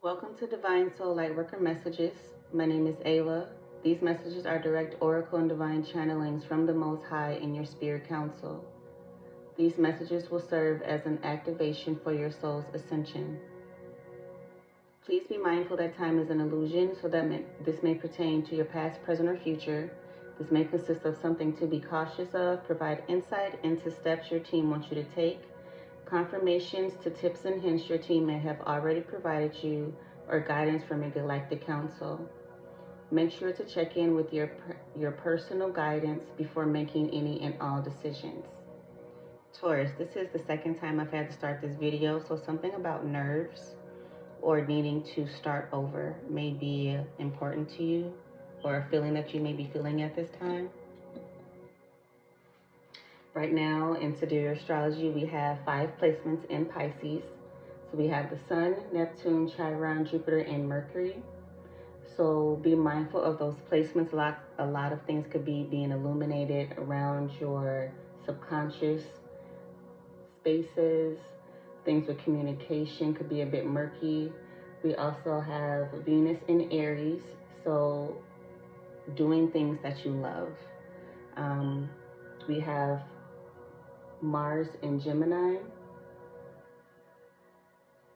Welcome to Divine Soul Lightworker Messages. My name is Ayla. These messages are direct oracle and divine channelings from the Most High in your spirit council. These messages will serve as an activation for your soul's ascension. Please be mindful that time is an illusion, so that this may pertain to your past, present, or future. This may consist of something to be cautious of, provide insight into steps your team wants you to take, confirmations to tips and hints your team may have already provided you, or guidance from a galactic council. Make sure to check in with your personal guidance before making any and all decisions. Taurus, this is the second time I've had to start this video, so something about nerves or needing to start over may be important to you, or a feeling that you may be feeling at this time. Right now, in Sidereal Astrology, we have 5 placements in Pisces. So we have the Sun, Neptune, Chiron, Jupiter, and Mercury. So be mindful of those placements. A lot of things could be being illuminated around your subconscious spaces. Things with communication could be a bit murky. We also have Venus in Aries, so doing things that you love. We have Mars in Gemini,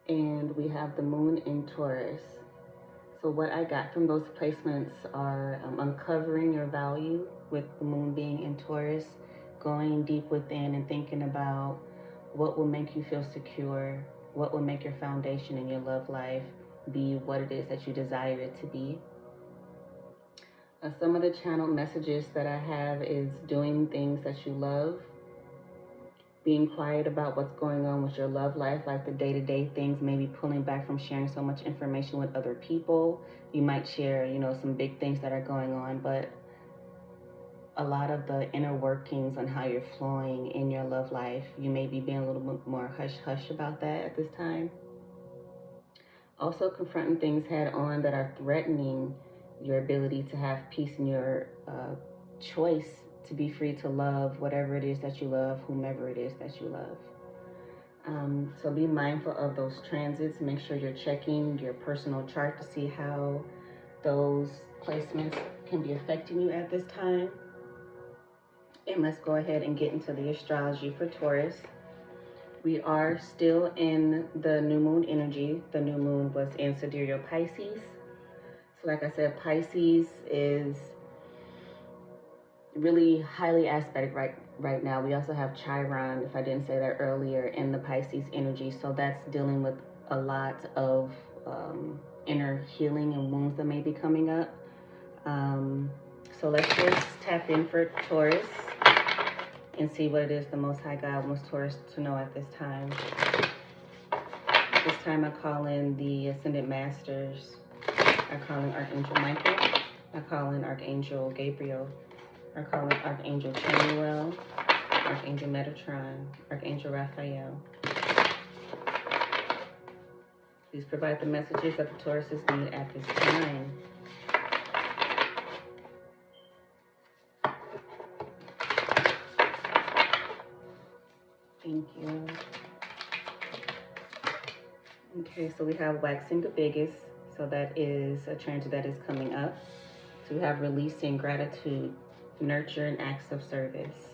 and we have the Moon in Taurus. So what I got from those placements are uncovering your value, with the Moon being in Taurus, going deep within and thinking about what will make you feel secure, what will make your foundation in your love life be what it is that you desire it to be. Some of the channel messages that I have is doing things that you love, being quiet about what's going on with your love life, like the day-to-day things, maybe pulling back from sharing so much information with other people. You might share, some big things that are going on, but a lot of the inner workings on how you're flowing in your love life, you may be being a little bit more hush-hush about that at this time. Also confronting things head on that are threatening your ability to have peace in your choice to be free to love whatever it is that you love, whomever it is that you love. So be mindful of those transits. Make sure you're checking your personal chart to see how those placements can be affecting you at this time. And let's go ahead and get into the astrology for Taurus. We are still in the new moon energy. The new moon was in Sidereal Pisces. So like I said, Pisces is really highly aspected right now. We also have Chiron, if I didn't say that earlier, in the Pisces energy. So that's dealing with a lot of inner healing and wounds that may be coming up. So let's just tap in for Taurus and see what it is the Most High God wants Taurus to know at this time. At this time, I call in the Ascended Masters. I call in Archangel Michael. I call in Archangel Gabriel. I call in Archangel Chamuel, Archangel Metatron, Archangel Raphael. Please provide the messages that the Tauruses need at this time. Thank you. Okay, so we have waxing the biggest. So that is a transit that is coming up. So we have releasing gratitude, nurture, and acts of service.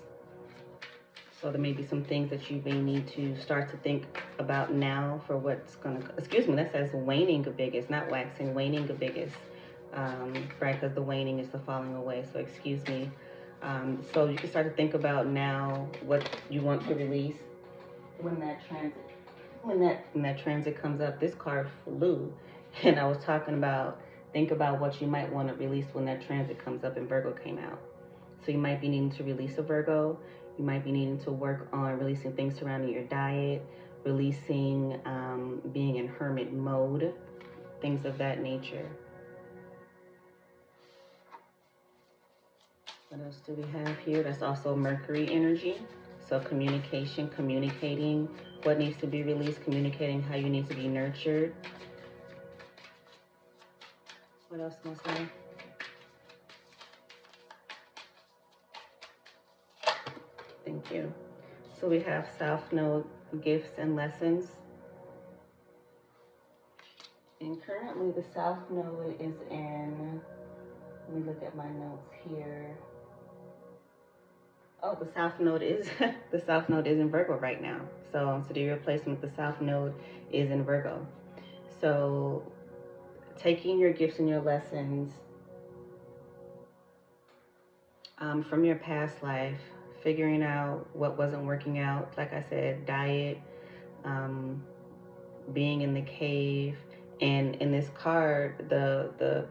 So there may be some things that you may need to start to think about now for what's gonna, excuse me, that says waning the biggest, not waxing, waning the biggest. Right, because the waning is the falling away, so excuse me. So you can start to think about now what you want to release when that transit comes up. This card flew, and I was talking about, think about what you might want to release when that transit comes up, and Virgo came out. So you might be needing to release a Virgo. You might be needing to work on releasing things surrounding your diet, releasing being in hermit mode, things of that nature. What else do we have here? That's also Mercury energy. So communication, communicating what needs to be released, communicating how you need to be nurtured. What else must I? Thank you. So we have South Node, gifts and lessons. And currently the South Node is in, let me look at my notes here. Oh, the South Node is the South Node is in Virgo right now. So sidereal placement, the South Node is in Virgo. So taking your gifts and your lessons from your past life, figuring out what wasn't working out, like I said, diet, being in the cave, and in this card, the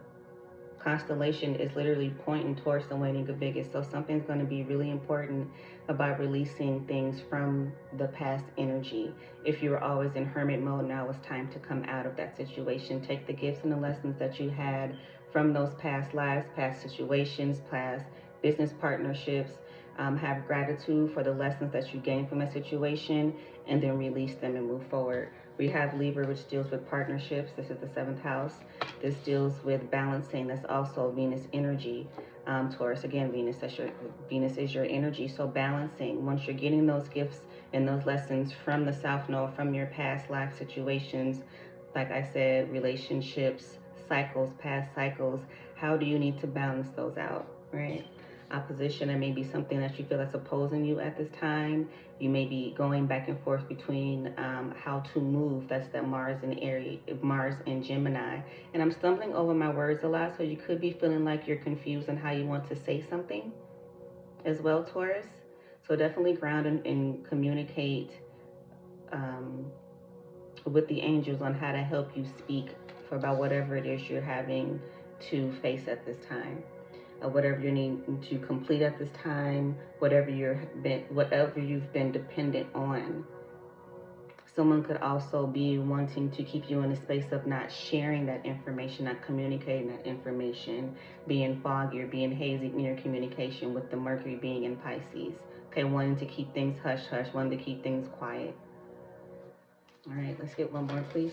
constellation is literally pointing towards the waning of Vegas. So something's going to be really important about releasing things from the past energy. If you were always in hermit mode, now it's time to come out of that situation. Take the gifts and the lessons that you had from those past lives, past situations, past business partnerships. Have gratitude for the lessons that you gained from a situation, and then release them and move forward. We have Libra, which deals with partnerships. This is the 7th house. This deals with balancing. That's also Venus energy. Taurus, again, Venus is your energy. So balancing, once you're getting those gifts and those lessons from the South Node, from your past life situations, like I said, relationships, cycles, past cycles, how do you need to balance those out, right? Opposition, there may be something that you feel that's opposing you at this time. You may be going back and forth between how to move. That's that Mars and Gemini. And I'm stumbling over my words a lot, so you could be feeling like you're confused on how you want to say something as well, Taurus. So definitely ground and communicate with the angels on how to help you speak for about whatever it is you're having to face at this time. Whatever you need to complete at this time, whatever you've been dependent on. Someone could also be wanting to keep you in a space of not sharing that information, not communicating that information, being foggy or being hazy in your communication, with the Mercury being in Pisces. Okay, wanting to keep things hush hush, wanting to keep things quiet. All right, let's get one more, please.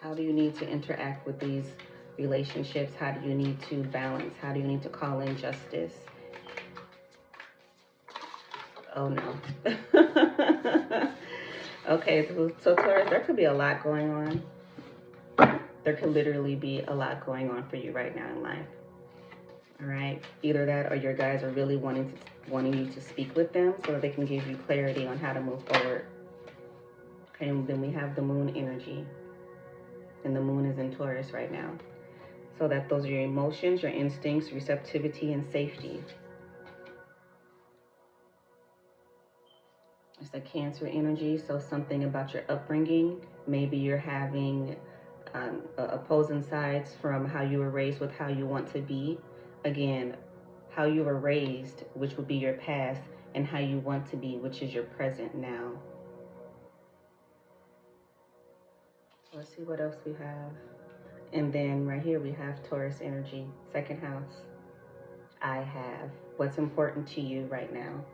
How do you need to interact with these relationships? How do you need to balance? How do you need to call in justice? Oh no. Okay, so Taurus, there could be a lot going on. There could literally be a lot going on for you right now in life. All right, either that or your guys are really wanting you to speak with them so that they can give you clarity on how to move forward. Okay, and then we have the moon energy. And the moon is in Taurus right now. So that those are your emotions, your instincts, receptivity, and safety. It's a Cancer energy, so something about your upbringing. Maybe you're having opposing sides from how you were raised with how you want to be. Again, how you were raised, which would be your past, and how you want to be, which is your present now. Let's see what else we have. And then right here we have Taurus energy, 2nd house. I have. What's important to you right now?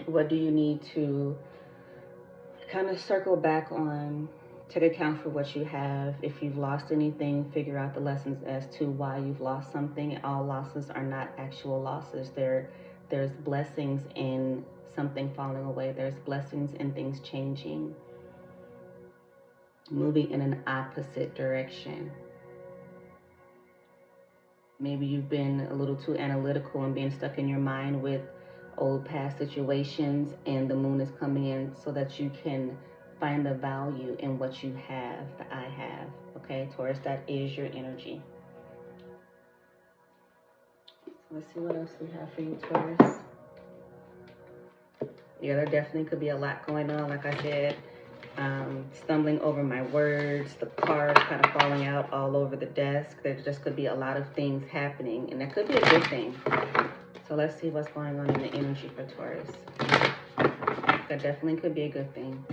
What do you need to kind of circle back on, take account for what you have? If you've lost anything, figure out the lessons as to why you've lost something. All losses are not actual losses. There's blessings in something falling away. There's blessings in things changing, moving in an opposite direction. Maybe you've been a little too analytical and being stuck in your mind with old past situations, and the moon is coming in so that you can find the value in what you have, the I have. Okay, Taurus, that is your energy. Let's see what else we have for you, Taurus. Yeah, there definitely could be a lot going on. Like I said, stumbling over my words, the cards kind of falling out all over the desk. There just could be a lot of things happening, and that could be a good thing. So let's see what's going on in the energy for Taurus. That definitely could be a good thing.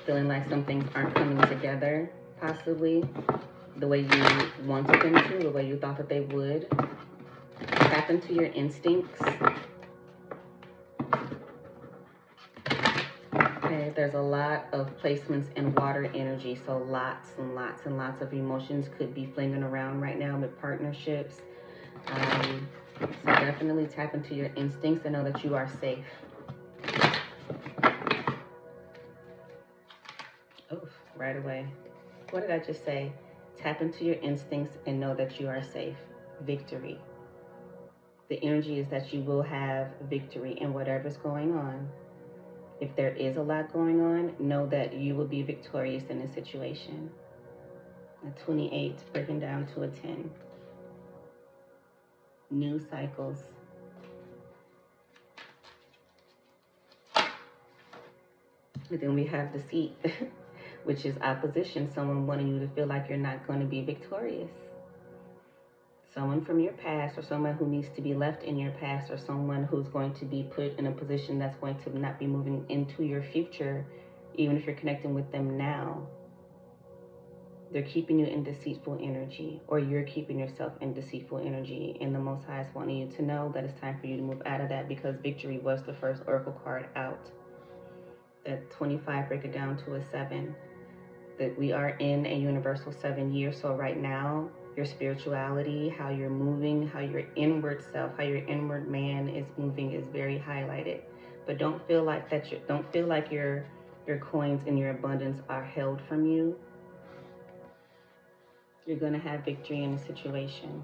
Feeling like some things aren't coming together, possibly the way you wanted them to, the way you thought that they would. Tap into your instincts. Okay, there's a lot of placements in water energy, so lots and lots and lots of emotions could be flinging around right now with partnerships. So definitely tap into your instincts and know that you are safe. Oof, right away. What did I just say? Tap into your instincts and know that you are safe. Victory. The energy is that you will have victory in whatever's going on. If there is a lot going on, know that you will be victorious in this situation. A 28 breaking down to a 10. New cycles. And then we have deceit, which is opposition, someone wanting you to feel like you're not going to be victorious. Someone from your past, or someone who needs to be left in your past, or someone who's going to be put in a position that's going to not be moving into your future, even if you're connecting with them now. They're keeping you in deceitful energy, or you're keeping yourself in deceitful energy, and the Most High is wanting you to know that it's time for you to move out of that, because victory was the first oracle card out. That 25, break it down to a 7. That we are in a universal 7 year. So right now, your spirituality, how you're moving, how your inward self, how your inward man is moving is very highlighted. But don't feel like that. Don't feel like your coins and your abundance are held from you. You're gonna have victory in a situation.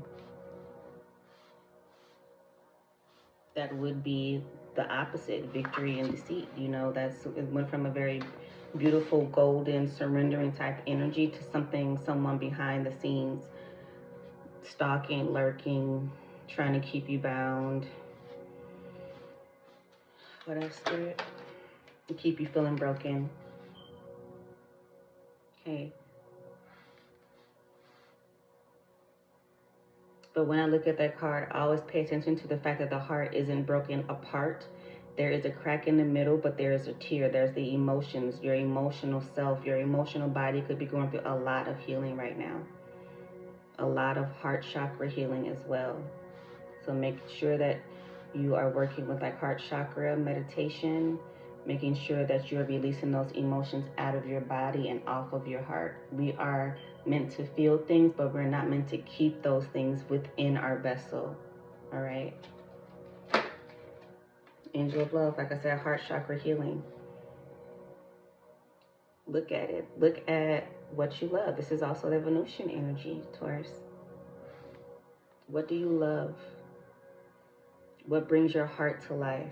That would be the opposite, victory and deceit. You know, it went from a very beautiful, golden, surrendering type energy to someone behind the scenes, stalking, lurking, trying to keep you bound. What else, Spirit? To keep you feeling broken. Okay. But when I look at that card, I always pay attention to the fact that the heart isn't broken apart. There is a crack in the middle, but there is a tear. There's the emotions, your emotional self, your emotional body could be going through a lot of healing right now. A lot of heart chakra healing as well. So make sure that you are working with like heart chakra meditation, making sure that you're releasing those emotions out of your body and off of your heart. We are meant to feel things, but we're not meant to keep those things within our vessel. All right. Angel of love, like I said, heart chakra healing. Look at it. Look at what you love. This is also the Venusian energy, Taurus. What do you love? What brings your heart to life?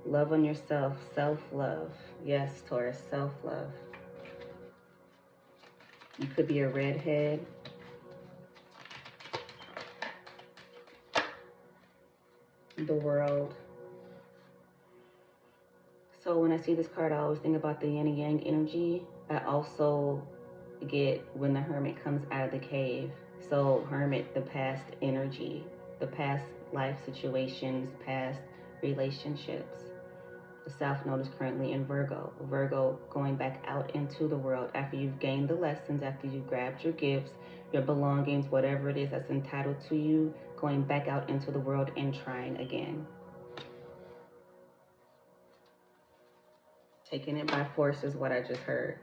Love on yourself, self-love. Yes, Taurus, self-love. You could be a redhead. The world. So when I see this card, I always think about the yin and yang energy. I also get when the hermit comes out of the cave. So hermit, the past energy, the past life situations, past relationships. The South Node is currently in Virgo. Virgo going back out into the world after you've gained the lessons, after you've grabbed your gifts, your belongings, whatever it is that's entitled to you, going back out into the world and trying again. Taking it by force is what I just heard.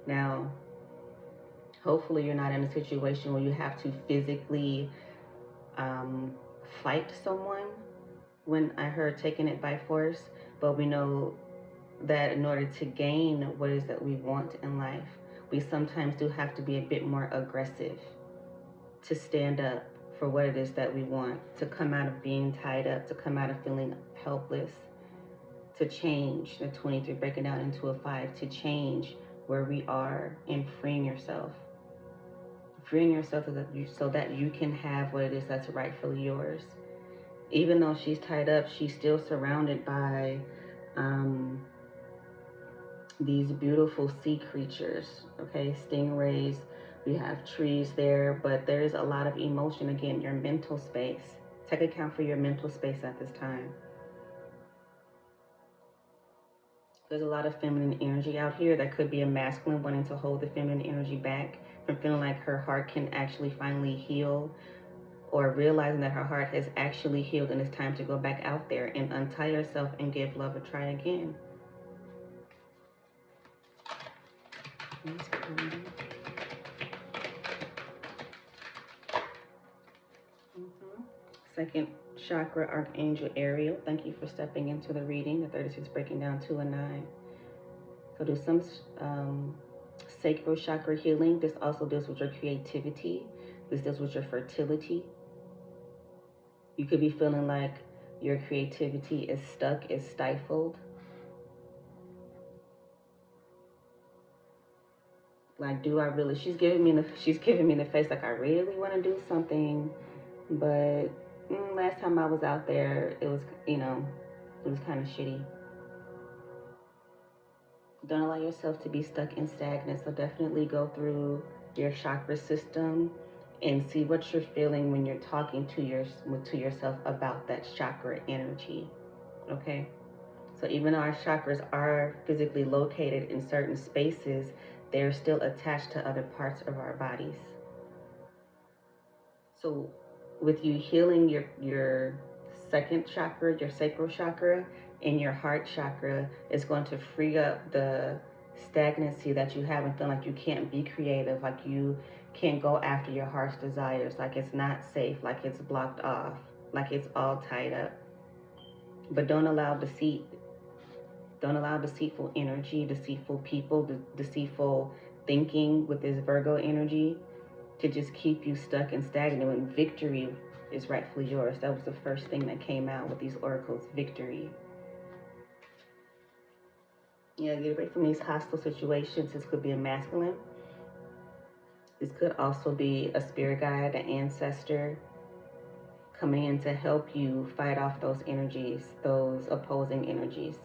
Now, hopefully you're not in a situation where you have to physically fight someone when I heard taking it by force, but we know that in order to gain what it is that we want in life, we sometimes do have to be a bit more aggressive to stand up for what it is that we want, to come out of being tied up, to come out of feeling helpless, to change. The 23 breaking down into a 5, to change where we are and freeing yourself. Freeing yourself so that you can have what it is that's rightfully yours. Even though she's tied up, she's still surrounded by these beautiful sea creatures, okay? Stingrays, we have trees there, but there's a lot of emotion. Again, your mental space. Take account for your mental space at this time. There's a lot of feminine energy out here that could be a masculine wanting to hold the feminine energy back from feeling like her heart can actually finally heal, or realizing that her heart has actually healed and it's time to go back out there and untie yourself and give love a try again. Second chakra, Archangel Ariel. Thank you for stepping into the reading. The 36 breaking down 2 and 9. So do some sacral chakra healing. This also deals with your creativity. This deals with your fertility. You could be feeling like your creativity is stuck, is stifled. Like, do I really? She's giving me the face like, I really want to do something, but last time I was out there, it was, it was kind of shitty. Don't allow yourself to be stuck and stagnant. So definitely go through your chakra system and see what you're feeling when you're talking to yourself about that chakra energy. Okay. So even though our chakras are physically located in certain spaces, they're still attached to other parts of our bodies. So with you healing your second chakra, your sacral chakra, and your heart chakra, is going to free up the stagnancy that you have and feel like you can't be creative, like you can't go after your heart's desires, like it's not safe, like it's blocked off, like it's all tied up. But don't allow deceitful energy, deceitful people, deceitful thinking with this Virgo energy to just keep you stuck and stagnant when victory is rightfully yours. That was the first thing that came out with these oracles, victory. Yeah, get away from these hostile situations. This could be a masculine. This could also be a spirit guide, an ancestor coming in to help you fight off those energies, those opposing energies.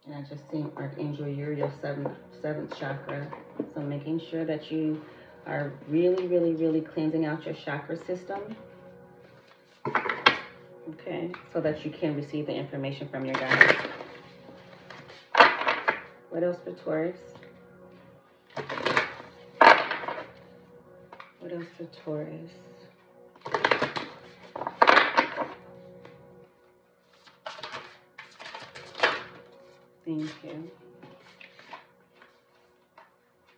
And I just seen Archangel Uriel, seventh chakra. So making sure that you are really, really, really cleansing out your chakra system. Okay, so that you can receive the information from your guides. What else for Taurus? What else for Taurus? Thank you.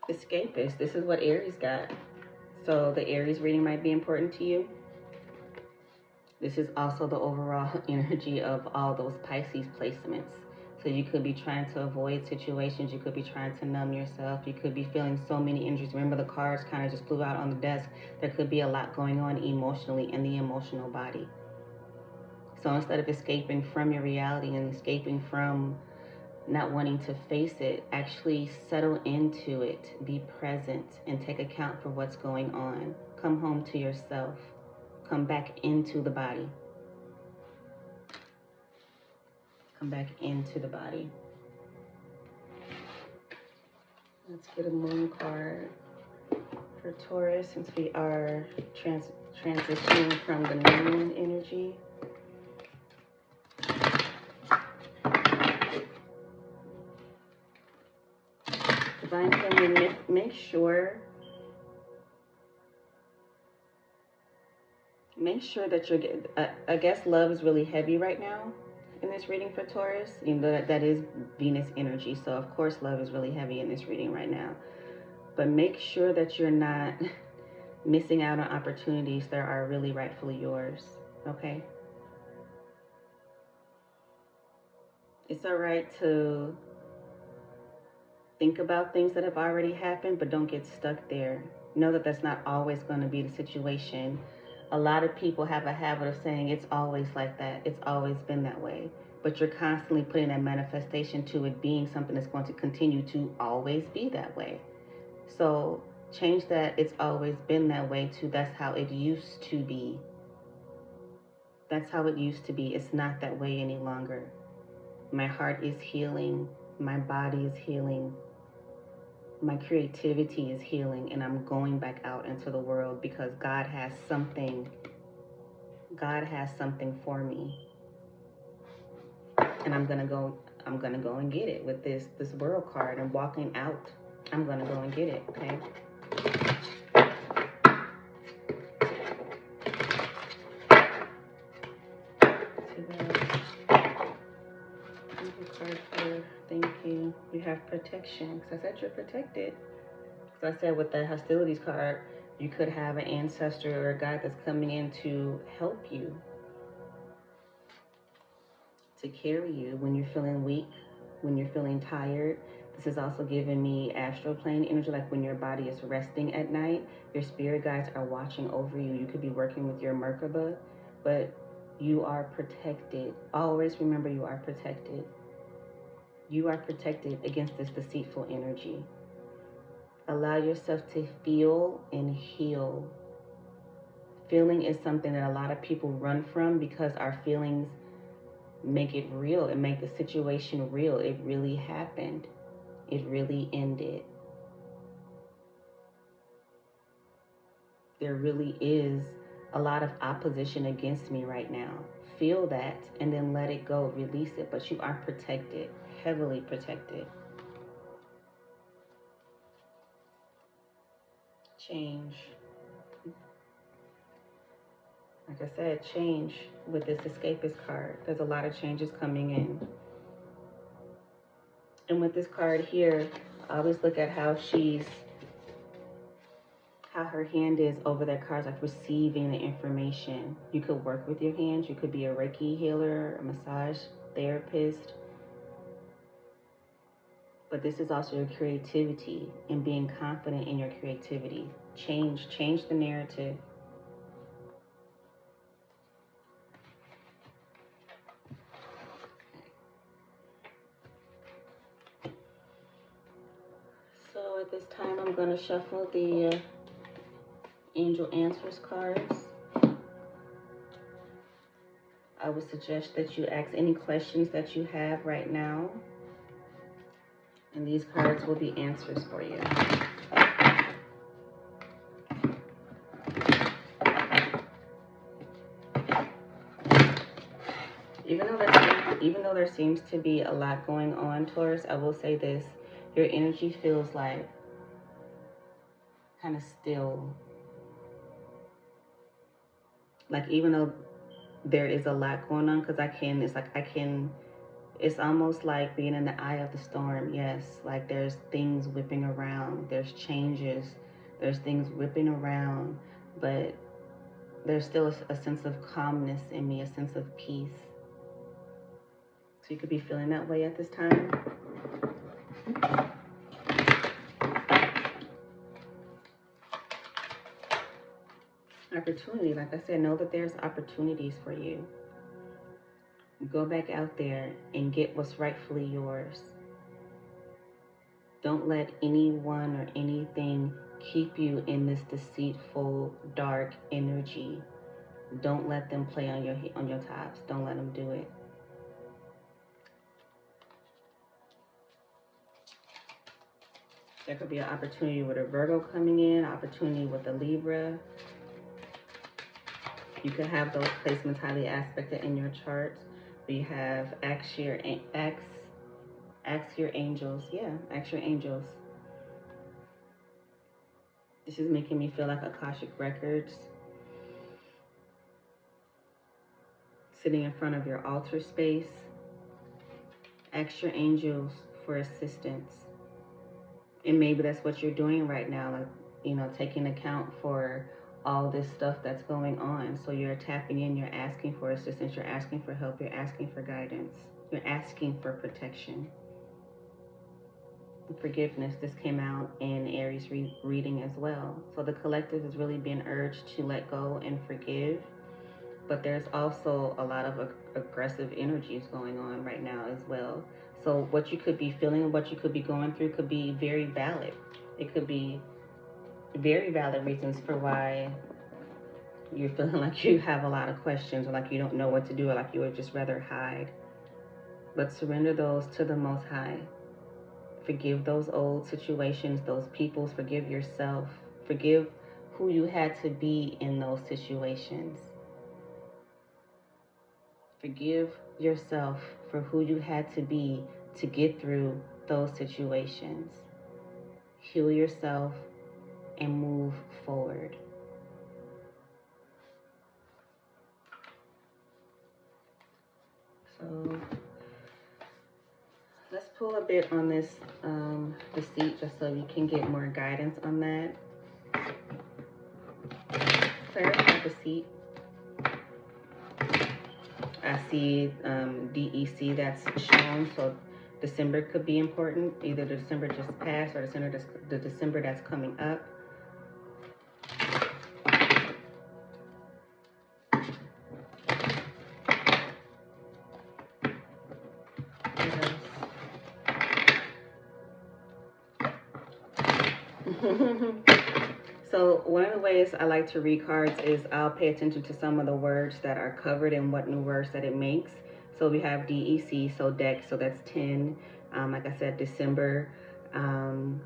Escapist. This is what Aries got. So the Aries reading might be important to you. This is also the overall energy of all those Pisces placements. So you could be trying to avoid situations. You could be trying to numb yourself. You could be feeling so many injuries. Remember, the cards kind of just flew out on the desk. There could be a lot going on emotionally in the emotional body. So instead of escaping from your reality and escaping from not wanting to face it, actually settle into it. Be present and take account for what's going on. Come home to yourself. Come back into the body. Come back into the body. Let's get a moon card for Taurus, since we are transitioning from the moon energy. Divine Feminine, make sure that you're, I guess love is really heavy right now in this reading for Taurus. You know, that is Venus energy. So of course love is really heavy in this reading right now. But make sure that you're not missing out on opportunities that are really rightfully yours. Okay? It's all right to think about things that have already happened, but don't get stuck there. Know that that's not always going to be the situation. A lot of people have a habit of saying it's always like that. It's always been that way. But you're constantly putting that manifestation to it being something that's going to continue to always be that way. So change that it's always been that way to that's how it used to be. That's how it used to be. It's not that way any longer. My heart is healing. My body is healing. My creativity is healing, and I'm going back out into the world because God has something for me. And I'm gonna go and get it with this world card and walking out. I'm gonna go and get it, okay? Thank you. You have protection, because I said you're protected. Because I said with the hostilities card, you could have an ancestor or a guide that's coming in to help you, to carry you when you're feeling weak, when you're feeling tired. This is also giving me astral plane energy, like when your body is resting at night, your spirit guides are watching over you. You could be working with your Merkaba, but you are protected. Always remember you are protected. You are protected against this deceitful energy. Allow yourself to feel and heal. Feeling is something that a lot of people run from because our feelings make it real and make the situation real. It really happened. It really ended. There really is a lot of opposition against me right now. Feel that and then let it go, release it. But you are protected, heavily protected. Change. Like I said, change with this escapist card. There's a lot of changes coming in. And with this card here, I always look at how her hand is over their cards, like receiving the information. You could work with your hands. You could be a Reiki healer, a massage therapist. But this is also your creativity and being confident in your creativity. Change the narrative. So at this time, I'm going to shuffle the Angel Answers cards. I would suggest that you ask any questions that you have right now, and these cards will be answers for you. Even though there seems to be a lot going on, Taurus, I will say this: your energy feels like kind of still. Like even though there is a lot going on, because it's almost like being in the eye of the storm. Yes, like there's things whipping around, there's changes, there's things whipping around, but there's still a sense of calmness in me, a sense of peace. So you could be feeling that way at this time. Opportunity, like I said, know that there's opportunities for you. Go back out there and get what's rightfully yours. Don't let anyone or anything keep you in this deceitful, dark energy. Don't let them play on your tops. Don't let them do it. There could be an opportunity with a Virgo coming in, opportunity with a Libra. You could have those placements highly aspected in your chart. We have ask your angels. Yeah, ask your angels. This is making me feel like Akashic Records. Sitting in front of your altar space. Ask your angels for assistance. And maybe that's what you're doing right now, like, you know, taking account for all this stuff that's going on. So you're tapping in, you're asking for assistance, you're asking for help, you're asking for guidance, you're asking for protection. Forgiveness, this came out in Aries reading as well. So the collective is really being urged to let go and forgive. But there's also a lot of aggressive energies going on right now as well. So what you could be feeling and what you could be going through could be very valid. It could be very valid reasons for why you're feeling like you have a lot of questions, or like you don't know what to do, or like you would just rather hide. But surrender those to the Most High. Forgive those old situations, those peoples. Forgive yourself. Forgive who you had to be in those situations. Forgive yourself for who you had to be to get through those situations. Heal yourself and move forward. So Let's pull a bit on this deceit, just so you can get more guidance on that. Clarify deceit. I see DEC that's shown, so December could be important. Either the December just passed or the December that's coming up. So one of the ways I like to read cards is I'll pay attention to some of the words that are covered and what new words that it makes. So we have DEC, so deck, so that's 10. Like I said, December.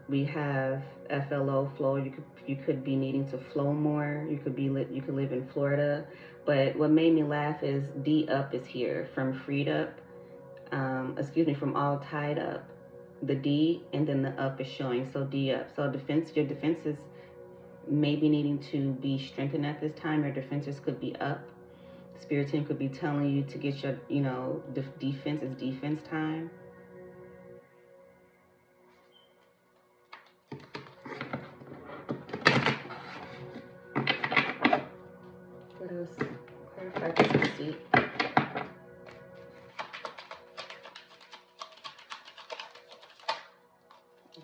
We have FLO, flow. You could be needing to flow more. You could live in Florida. But what made me laugh is D up is here, from freed up. From all tied up. The D and then the up is showing, so D up. So your defenses may be needing to be strengthened at this time. Your defenses could be up. Spirit team could be telling you to get your, defense is defense time. What else? Clarify this deceit.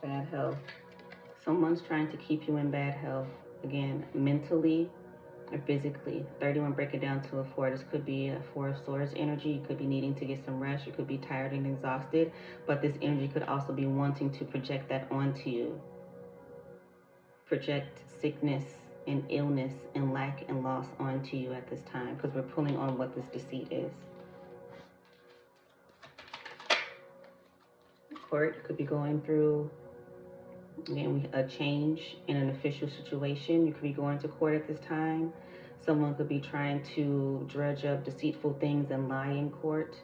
Bad health. Someone's trying to keep you in bad health. Again, mentally or physically. 31, break it down to a 4. This could be a 4 of Swords energy. You could be needing to get some rest. You could be tired and exhausted. But this energy could also be wanting to project that onto you. Project sickness and illness and lack and loss onto you at this time, because we're pulling on what this deceit is. Court could be going through, again, a change in an official situation. You could be going to court at this time. Someone could be trying to dredge up deceitful things and lie in court.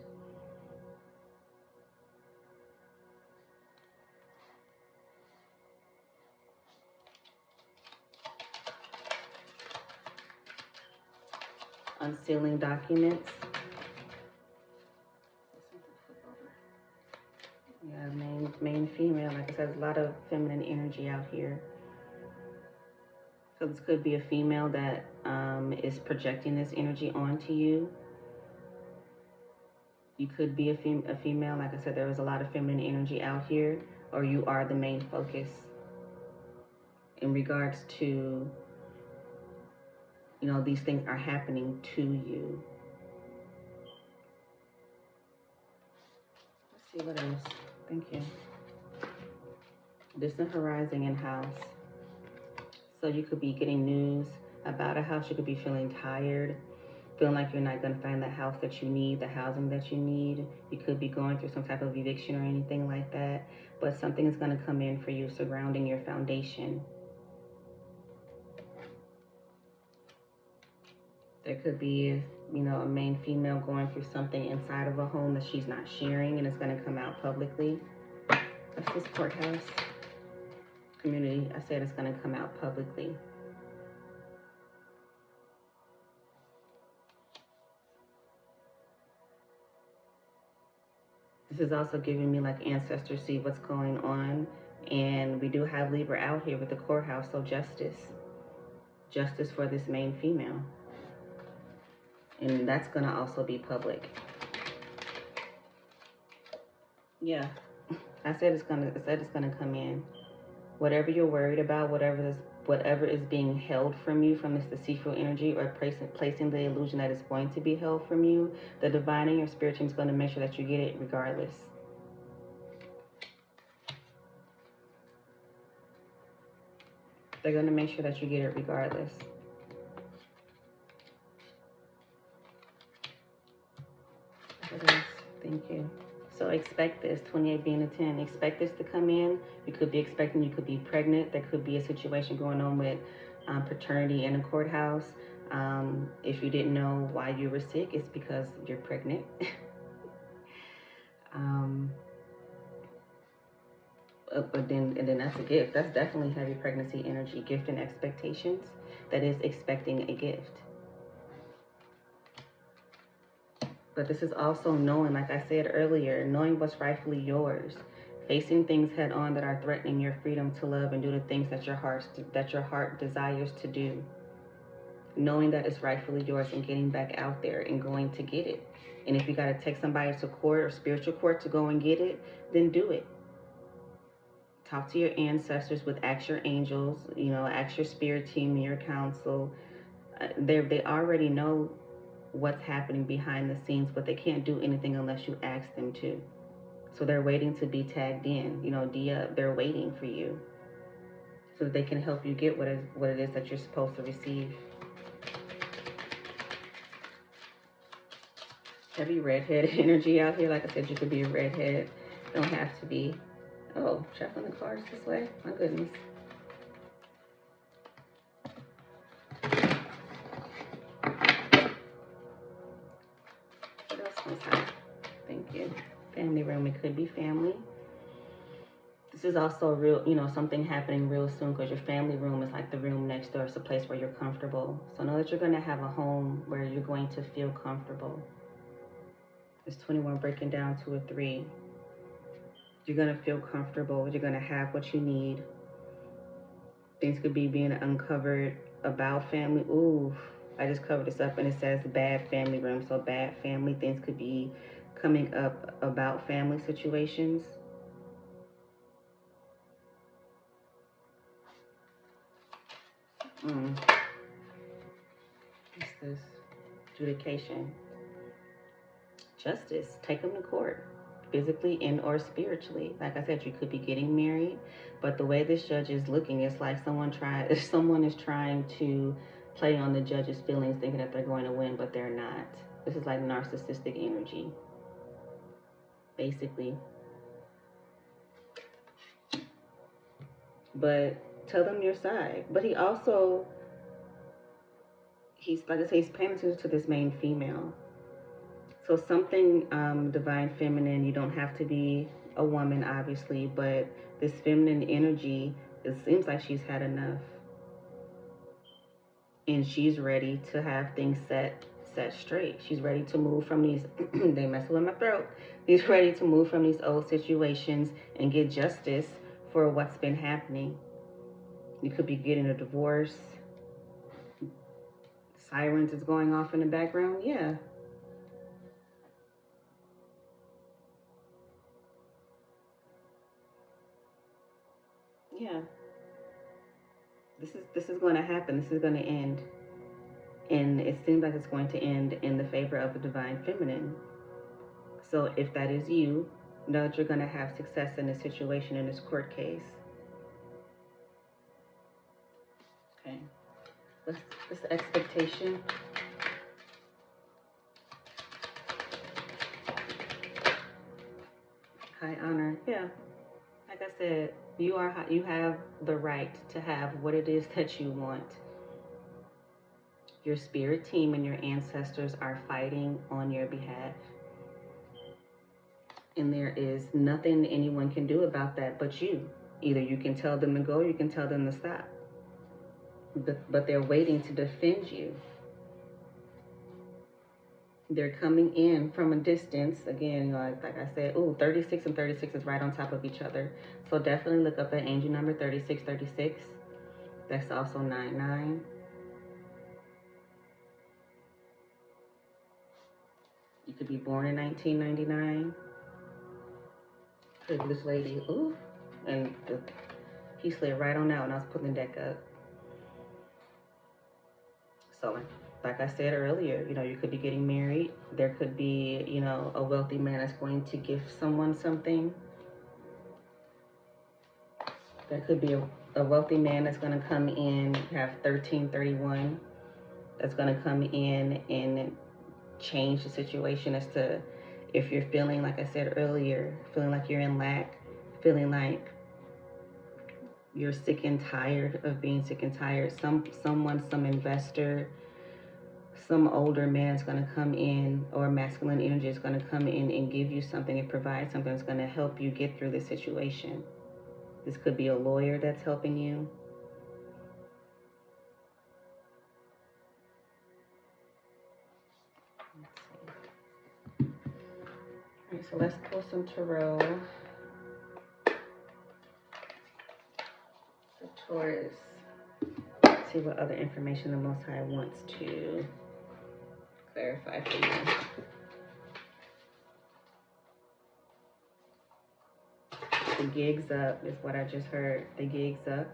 Unsealing documents. Yeah, main female. Like I said, there's a lot of feminine energy out here. So this could be a female that is projecting this energy onto you. You could be a female. Like I said, there is a lot of feminine energy out here, or you are the main focus in regards to, these things are happening to you. Let's see what else. Thank you. Distant horizon and house. So you could be getting news about a house. You could be feeling tired, feeling like you're not going to find the house that you need, the housing that you need. You could be going through some type of eviction or anything like that, but something is going to come in for you surrounding your foundation. There could be, a main female going through something inside of a home that she's not sharing, and it's going to come out publicly. That's this courthouse. Community, I said it's going to come out publicly. This is also giving me like ancestors see what's going on. And we do have Libra out here with the courthouse, so justice. Justice for this main female. And that's going to also be public. Yeah, I said it's gonna come in. Whatever you're worried about, whatever is being held from you from this deceitful energy, or placing the illusion that it's going to be held from you, the divine and your spirit team is going to make sure that you get it regardless. They're going to make sure that you get it regardless. Thank you. So expect this, 28 being a 10. Expect this to come in. You could be expecting, you could be pregnant. There could be a situation going on with paternity in a courthouse. If you didn't know why you were sick, it's because you're pregnant. But then that's a gift. That's definitely heavy pregnancy energy, gift and expectations. That is expecting a gift. But this is also knowing, like I said earlier, knowing what's rightfully yours, facing things head on that are threatening your freedom to love and do the things that your heart desires to do. Knowing that it's rightfully yours and getting back out there and going to get it. And if you got to take somebody to court or spiritual court to go and get it, then do it. Talk to your ancestors, ask your angels, ask your spirit team, your council. They already know what's happening behind the scenes, but they can't do anything unless you ask them to. So they're waiting to be tagged in. Dia, they're waiting for you so that they can help you get what it is that you're supposed to receive. Heavy redhead energy out here. Like I said, you could be a redhead. Don't have to be. Oh, shuffling the cards this way. My goodness. What else was that? Thank you. Family room. It could be family. This is also real, something happening real soon, because your family room is like the room next door. It's a place where you're comfortable. So know that you're going to have a home where you're going to feel comfortable. It's 21 breaking down to a 3. You're going to feel comfortable. You're going to have what you need. Things could be being uncovered about family. Ooh, I just covered this up and it says bad family room. So bad family. Things could be coming up about family situations. What's this? Adjudication. Justice. Take them to court, physically and or spiritually. Like I said, you could be getting married, but the way this judge is looking, it's like someone is trying to play on the judge's feelings, thinking that they're going to win, but they're not. This is like narcissistic energy, basically. But tell them your side. But he's like I say, he's paying attention to this main female. So something divine feminine. You don't have to be a woman, obviously, but this feminine energy, it seems like she's had enough. And she's ready to have things set straight. She's ready to move from these, they messing with my throat. She's ready to move from these old situations and get justice for what's been happening. You could be getting a divorce. Sirens is going off in the background. Yeah. Yeah. This is going to happen. This is going to end. And it seems like it's going to end in the favor of the divine feminine. So if that is you, know that you're going to have success in this situation, in this court case. Okay. What's the expectation? High honor. Yeah. Like I said, you have the right to have what it is that you want. Your spirit team and your ancestors are fighting on your behalf. And there is nothing anyone can do about that but you. Either you can tell them to go or you can tell them to stop. But they're waiting to defend you. They're coming in from a distance. Again, like I said, 36 and 36 is right on top of each other. So definitely look up that angel number 3636. That's also 99. You could be born in 1999. This lady, and he slid right on out when I was putting the deck up. So, like I said earlier, you could be getting married. There could be, a wealthy man that's going to gift someone something. There could be a wealthy man that's going to come in, have 1331, that's going to come in and change the situation as to if you're feeling, like I said earlier, feeling like you're in lack, feeling like you're sick and tired of being sick and tired. Some investor, some older man is going to come in, or masculine energy is going to come in and give you something and provide something that's going to help you get through the situation. This could be a lawyer that's helping you. Alright, so let's pull some tarot for Taurus. See what other information the Most High wants to clarify for you. The gig's up is what I just heard. The gig's up.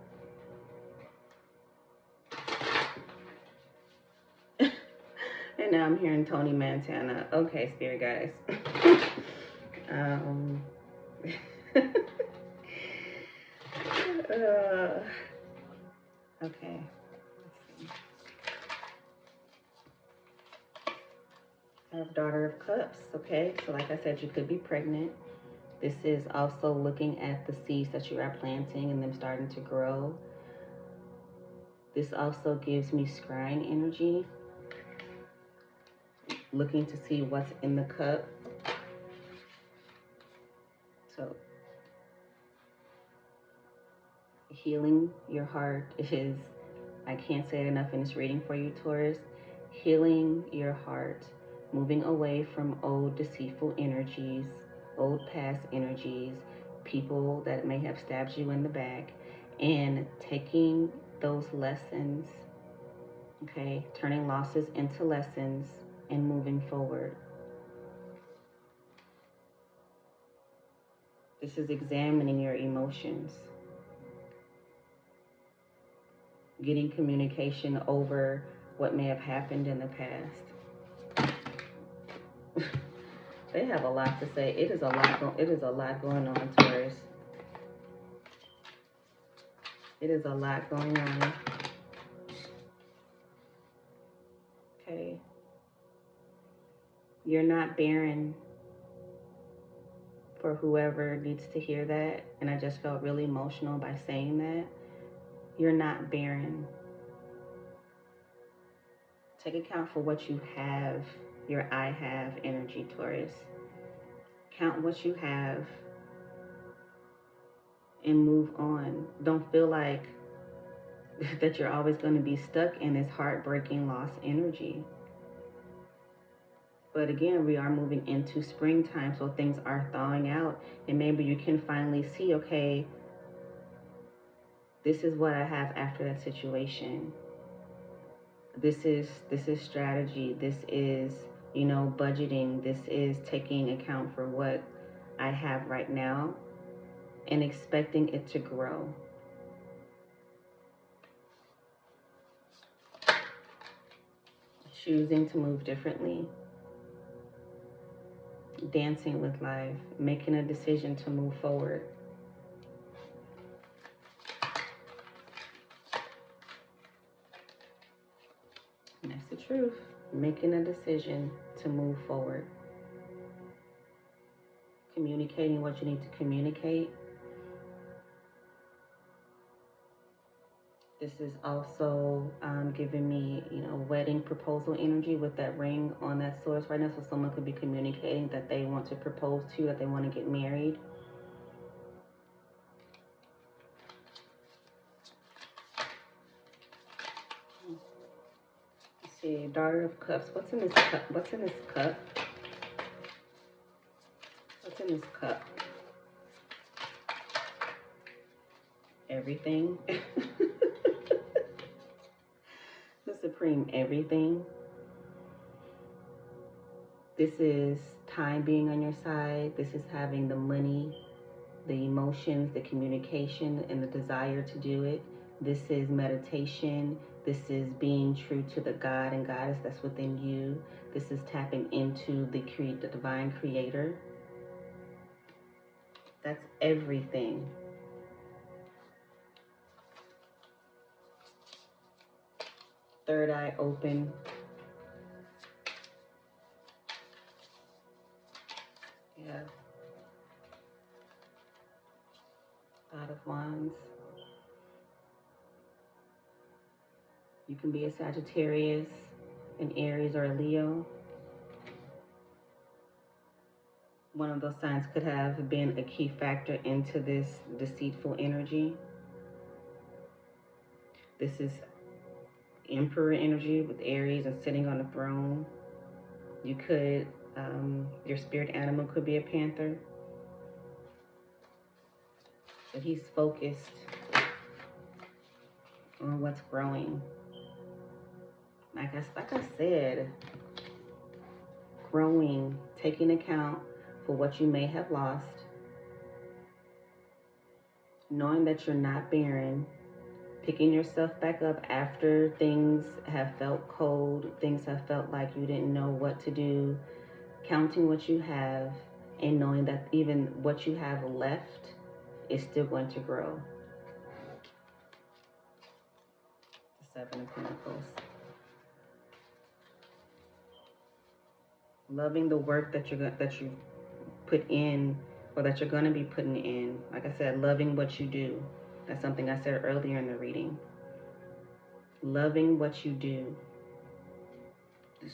And now I'm hearing Tony Montana. Okay, spirit guys. Okay. Let's see. I have Daughter of Cups. Okay, so like I said, you could be pregnant. This is also looking at the seeds that you are planting and them starting to grow. This also gives me scrying energy. Looking to see what's in the cup. So, healing your heart is, I can't say it enough in this reading for you, Taurus. Healing your heart. Moving away from old deceitful energies, old past energies, people that may have stabbed you in the back, and taking those lessons, okay, turning losses into lessons and moving forward. This is examining your emotions, getting communication over what may have happened in the past. They have a lot to say. It is a lot going on, Taurus. It is a lot going on. Okay. You're not barren, for whoever needs to hear that. And I just felt really emotional by saying that. You're not barren. Take account for what you have, your I have energy, Taurus. Count what you have and move on. Don't feel like that you're always going to be stuck in this heartbreaking lost energy. But again, we are moving into springtime, so things are thawing out, and maybe you can finally see, okay, this is what I have after that situation. This is strategy. This is, you know, budgeting. This is taking account for what I have right now and expecting it to grow. Choosing to move differently. Dancing with life. Making a decision to move forward. And that's the truth. Making a decision to move forward. Communicating what you need to communicate. This is also giving me, you know, wedding proposal energy with that ring on that source right now. So someone could be communicating that they want to propose to you, that they want to get married. Let's see, Daughter of Cups. What's in this cup? What's in this cup? What's in this cup? Everything. The supreme everything. This is time being on your side. This is having the money, the emotions, the communication, and the desire to do it. This is meditation. This is being true to the God and Goddess that's within you. This is tapping into the divine creator. That's everything. Third eye open. Yeah. God of Wands. You can be a Sagittarius, an Aries, or a Leo. One of those signs could have been a key factor into this deceitful energy. This is Emperor energy with Aries and sitting on the throne. You could Your spirit animal could be a panther. But he's focused on what's growing. Like I said, growing, taking account for what you may have lost, knowing that you're not barren, picking yourself back up after things have felt cold, things have felt like you didn't know what to do, counting what you have, and knowing that even what you have left is still going to grow. The Seven of Pentacles. Loving the work that you put in, or that you're going to be putting in. Like I said, loving what you do. That's something I said earlier in the reading. Loving what you do.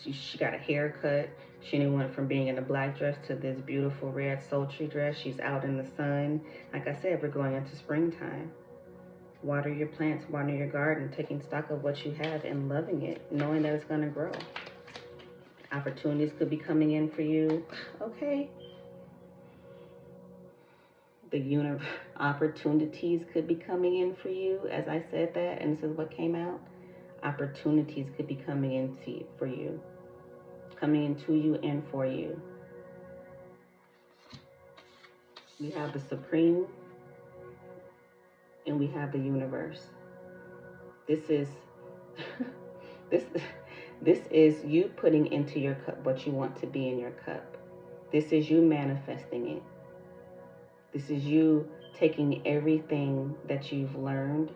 She got a haircut. She went from being in a black dress to this beautiful red sultry dress. She's out in the sun. Like I said, we're going into springtime. Water your plants, water your garden, taking stock of what you have and loving it, knowing that it's going to grow. Opportunities could be coming in for you. Okay. Opportunities could be coming in for you, as I said that, and this is what came out. Opportunities could be coming in for you. Coming into you and for you. We have the Supreme and we have the universe. This is this is you putting into your cup what you want to be in your cup. This is you manifesting it. This is you taking everything that you've learned,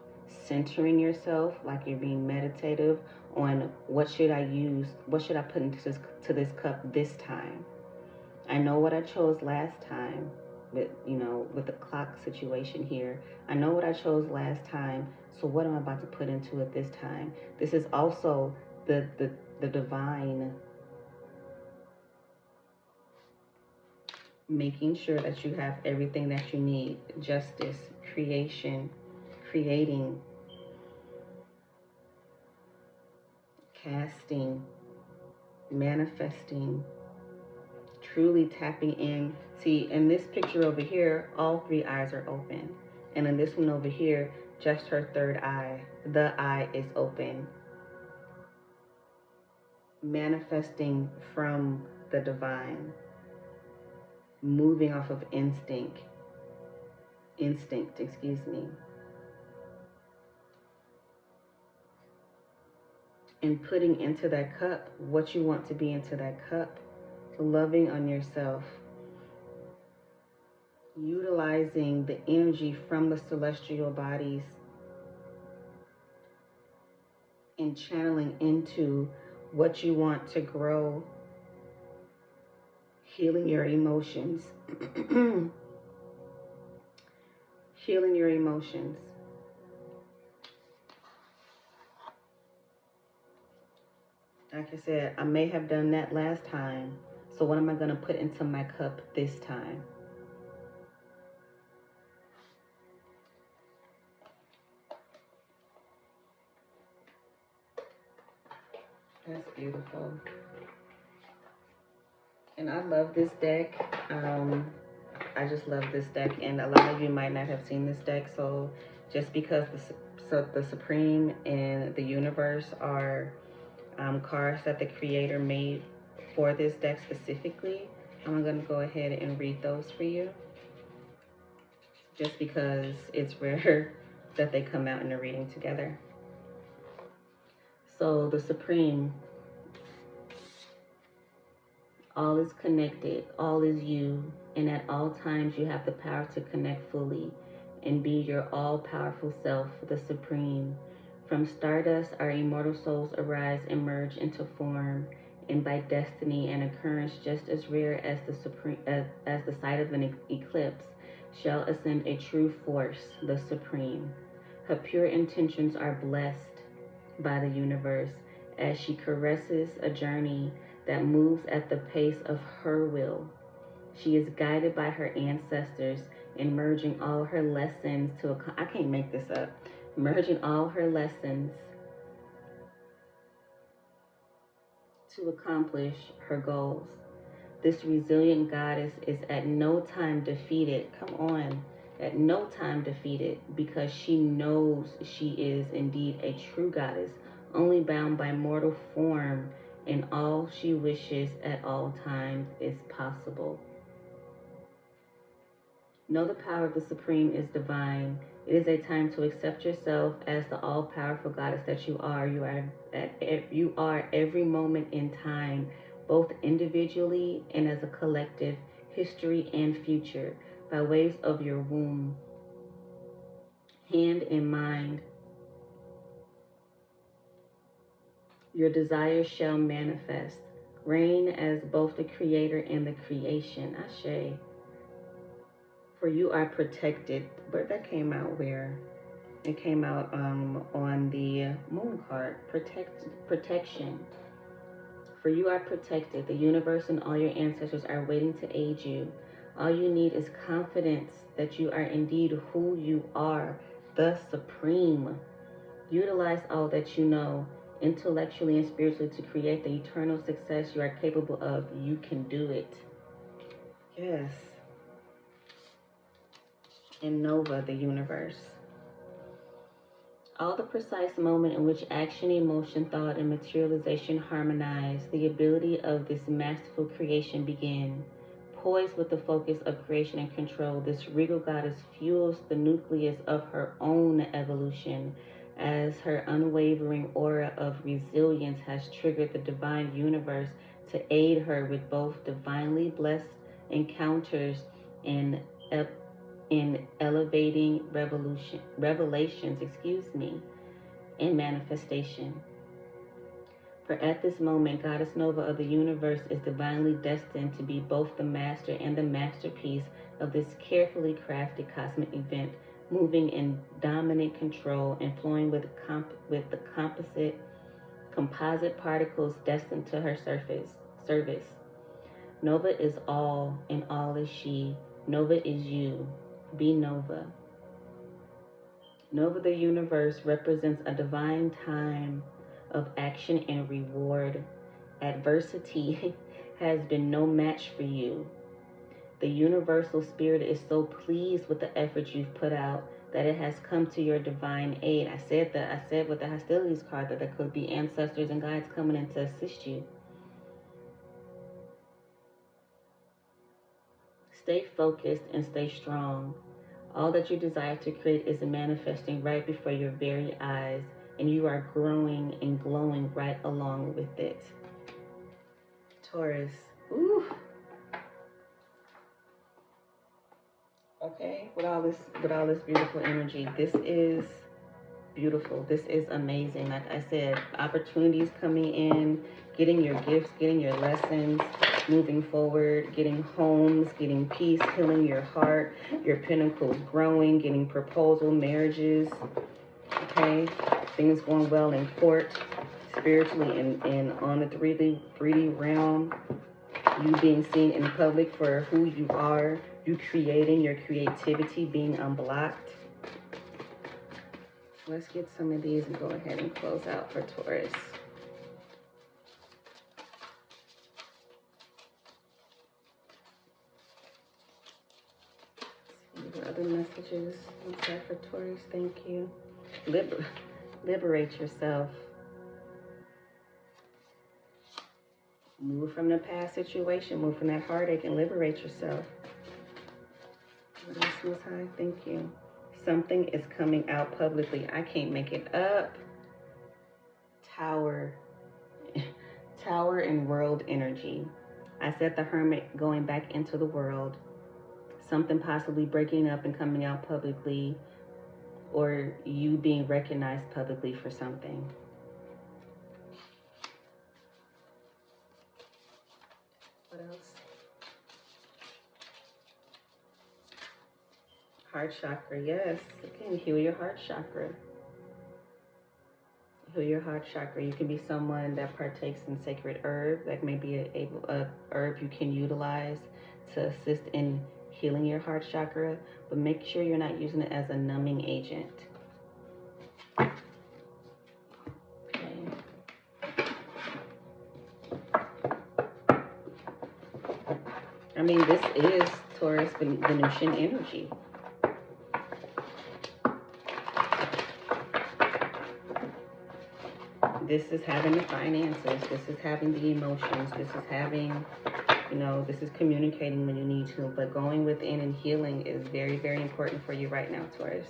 centering yourself like you're being meditative on what should I use, what should I put into this cup this time. I know what I chose last time with, with the clock situation here. I know what I chose last time, so what am I about to put into it this time? This is also the divine, making sure that you have everything that you need. Justice, creation, creating, casting, manifesting, truly tapping in. See, in this picture over here, all three eyes are open. And in this one over here, just her third eye. The eye is open. Manifesting from the divine. Moving off of instinct, excuse me. And putting into that cup what you want to be into that cup. Loving on yourself. Utilizing the energy from the celestial bodies and channeling into what you want to grow. Healing your emotions. Healing your emotions. Like I said, I may have done that last time. So what am I going to put into my cup this time? That's beautiful. And I love this deck. I just love this deck. And a lot of you might not have seen this deck. So just because the Supreme and the Universe are cards that the creator made for this deck specifically, I'm going to go ahead and read those for you. Just because it's rare that they come out in a reading together. So the Supreme, all is connected, all is you, and at all times you have the power to connect fully and be your all-powerful self, the Supreme. From stardust, our immortal souls arise and merge into form, and by destiny, an occurrence just as rare as the sight of an eclipse, shall ascend a true force, the Supreme. Her pure intentions are blessed by the universe as she caresses a journey that moves at the pace of her will. She is guided by her ancestors in merging all her lessons I can't make this up. Merging all her lessons to accomplish her goals. This resilient goddess is at no time defeated. Come on. At no time defeated, because she knows she is indeed a true goddess, only bound by mortal form, and all she wishes at all times is possible. Know the power of the Supreme is divine. It is a time to accept yourself as the all-powerful goddess that you are. You are every moment in time, both individually and as a collective, history and future, by ways of your womb, hand and mind. Your desires shall manifest. Reign as both the creator and the creation. Ashe. For you are protected. But that came out where? It came out on the moon card. Protection. For you are protected. The universe and all your ancestors are waiting to aid you. All you need is confidence that you are indeed who you are, the Supreme. Utilize all that you know, intellectually and spiritually, to create the eternal success you are capable of. You can do it. Yes. And Nova, the universe. All the precise moment in which action, emotion, thought, and materialization harmonize, the ability of this masterful creation begin. Poised with the focus of creation and control, this regal goddess fuels the nucleus of her own evolution, as her unwavering aura of resilience has triggered the divine universe to aid her with both divinely blessed encounters and elevating revelations, and manifestation. For at this moment, Goddess Nova of the universe is divinely destined to be both the master and the masterpiece of this carefully crafted cosmic event, moving in dominant control and flowing with the composite particles destined to her service. Nova is all, and all is she. Nova is you. Be Nova. Nova the universe represents a divine time of action and reward. Adversity has been no match for you. The universal spirit is so pleased with the effort you've put out that it has come to your divine aid. I said with the hostilities card that there could be ancestors and guides coming in to assist you. Stay focused and stay strong. All that you desire to create is manifesting right before your very eyes, and you are growing and glowing right along with it. Taurus. Ooh. Okay, with all this beautiful energy. This is beautiful. This is amazing. Like I said, opportunities coming in, getting your gifts, getting your lessons, moving forward, getting homes, getting peace, healing your heart, your pinnacles growing, getting proposal, marriages, okay? Things going well in court, spiritually, and on the 3D realm, you being seen in public for who you are, you creating your creativity, being unblocked. Let's get some of these and go ahead and close out for Taurus. Other messages inside for Taurus. Thank you. Liberate yourself. Move from the past situation. Move from that heartache and liberate yourself. What else was high? Thank you. Something is coming out publicly. I can't make it up. Tower and world energy. I said the Hermit going back into the world. Something possibly breaking up and coming out publicly, or you being recognized publicly for something. What else? Heart chakra, yes. Again, heal your heart chakra. Heal your heart chakra. You can be someone that partakes in sacred herb. That may be a herb you can utilize to assist in healing your heart chakra, but make sure you're not using it as a numbing agent. Okay. I mean, this is Taurus Venusian energy. This is having the finances. This is having the emotions. This is having, you know, this is communicating when you need to. But going within and healing is very, very important for you right now, Taurus.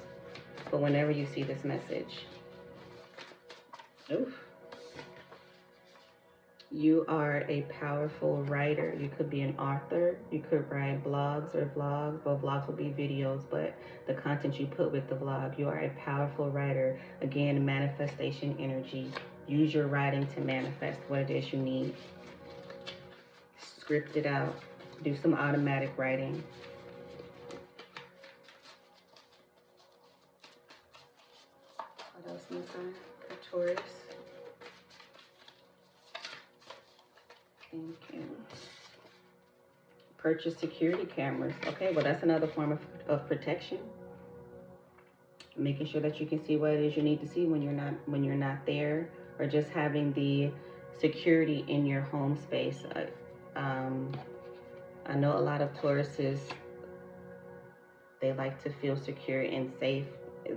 But whenever you see this message, oof. You are a powerful writer. You could be an author. You could write blogs or vlogs. Well, vlogs will be videos, but the content you put with the vlog. You are a powerful writer. Again, manifestation energy. Use your writing to manifest what it is you need. Script it out. Do some automatic writing. What else, Messiah? For Taurus. Thank you. Purchase security cameras. Okay, well, that's another form of protection. Making sure that you can see what it is you need to see when you're not there, or just having the security in your home space. I know a lot of Tauruses, they like to feel secure and safe.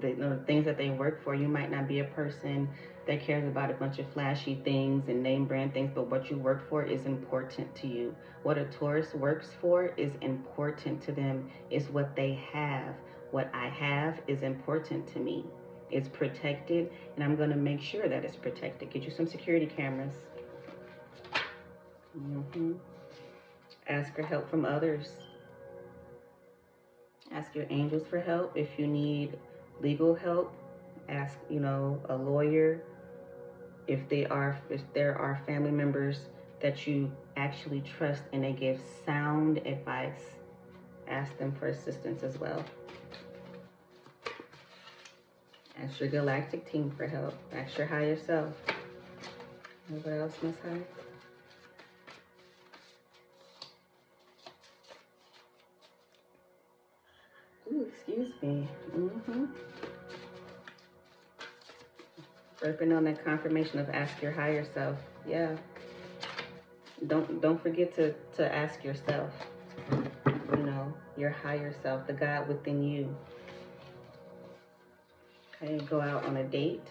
The things that they work for, you might not be a person that cares about a bunch of flashy things and name brand things, but what you work for is important to you. What a Taurus works for is important to them, is what they have. What I have is important to me. It's protected, and I'm going to make sure that it's protected. Get you some security cameras. Ask for help from others. Ask your angels for help. If you need legal help, ask, you know, a lawyer. If there are family members that you actually trust and they give sound advice, ask them for assistance as well. Ask your galactic team for help. Ask your higher self. What else, Miss High? Ooh, excuse me. Working on that confirmation of ask your higher self. Yeah. Don't forget to ask yourself. You know, your higher self, the God within you. Okay, go out on a date.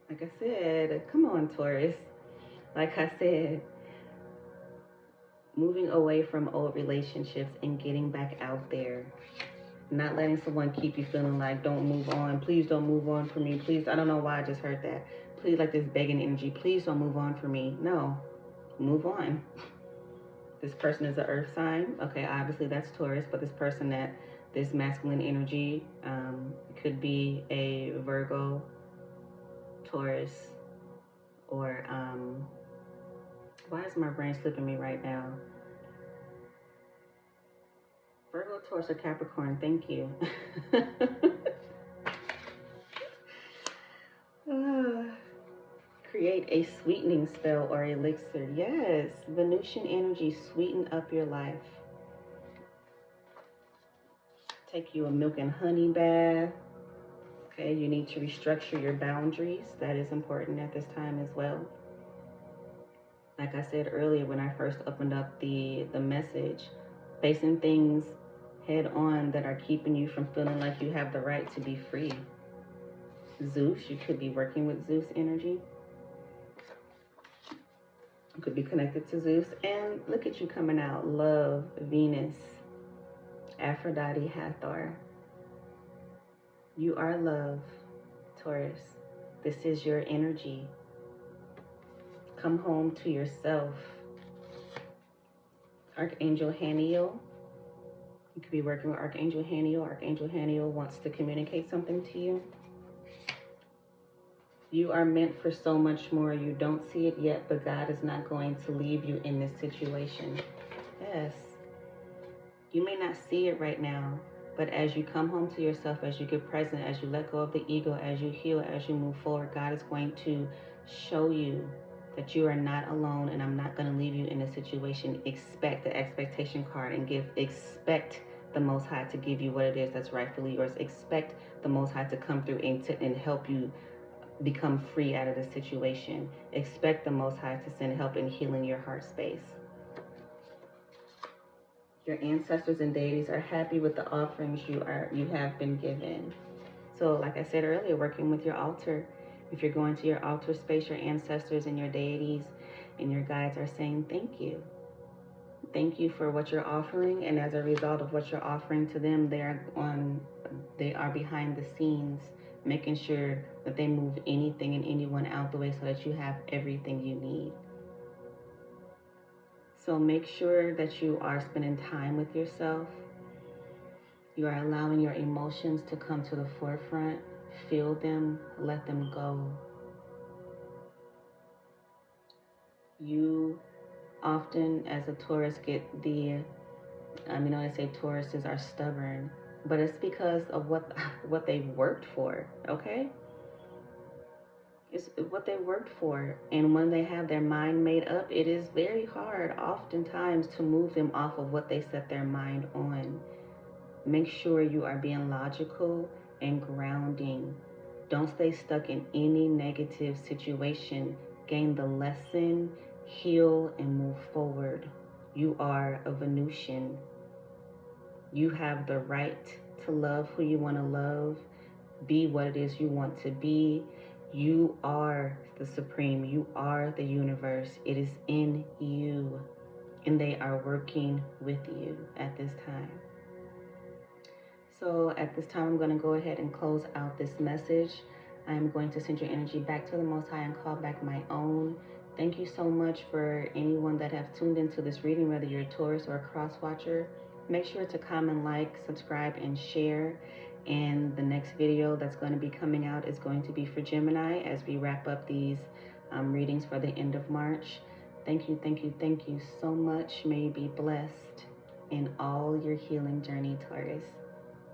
Like I said, come on, Taurus. Like I said, moving away from old relationships and getting back out there. Not letting someone keep you feeling like, don't move on. Please don't move on for me. Please, I don't know why I just heard that. Please, like this begging energy. Please don't move on for me. No, move on. This person is an earth sign. Okay, obviously that's Taurus, but this masculine energy could be a Virgo, Taurus, or why is my brain slipping me right now? Virgo, Taurus, or Capricorn. Thank you. Create a sweetening spell or elixir. Yes, Venusian energy, sweeten up your life. Take you a milk and honey bath. Okay, you need to restructure your boundaries. That is important at this time as well. Like I said earlier when I first opened up the message, facing things head on that are keeping you from feeling like you have the right to be free. Zeus, you could be working with Zeus energy. You could be connected to Zeus. And look at you coming out. Love, Venus, Aphrodite, Hathor. You are love, Taurus. This is your energy. Come home to yourself. Archangel Haniel. You could be working with Archangel Haniel. Archangel Haniel wants to communicate something to you. You are meant for so much more. You don't see it yet, but God is not going to leave you in this situation. Yes. You may not see it right now, but as you come home to yourself, as you get present, as you let go of the ego, as you heal, as you move forward, God is going to show you that you are not alone, and I'm not going to leave you in a situation. Expect the expectation card and expect the Most High to give you what it is that's rightfully yours. Expect the Most High to come through and help you become free out of the situation. Expect the Most High to send help in healing your heart space. Your ancestors and deities are happy with the offerings you have been given. So like I said earlier, working with your altar, if you're going to your altar space, your ancestors and your deities and your guides are saying thank you. Thank you for what you're offering, and as a result of what you're offering to them, they are behind the scenes making sure that they move anything and anyone out the way so that you have everything you need. So make sure that you are spending time with yourself. You are allowing your emotions to come to the forefront. Feel them, let them go. You often, as a Taurus, get the, they say Tauruses are stubborn, but it's because of what they've worked for, okay? It's what they worked for. And when they have their mind made up, it is very hard oftentimes to move them off of what they set their mind on. Make sure you are being logical and grounding. Don't stay stuck in any negative situation. Gain the lesson, heal, and move forward. You are a Venusian. You have the right to love who you want to love, be what it is you want to be. You are the supreme. You are the universe. It is in you, and they are working with you at this time. So at this time, I'm going to go ahead and close out this message. I'm going to send your energy back to the Most High and call back my own. Thank you so much for anyone that have tuned into this reading, whether you're a Taurus or a cross watcher. Make sure to comment, like, subscribe, and share. And the next video that's going to be coming out is going to be for Gemini as we wrap up these readings for the end of March. Thank you, thank you, thank you so much. May you be blessed in all your healing journey, Taurus.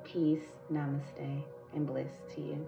Peace, namaste, and bliss to you.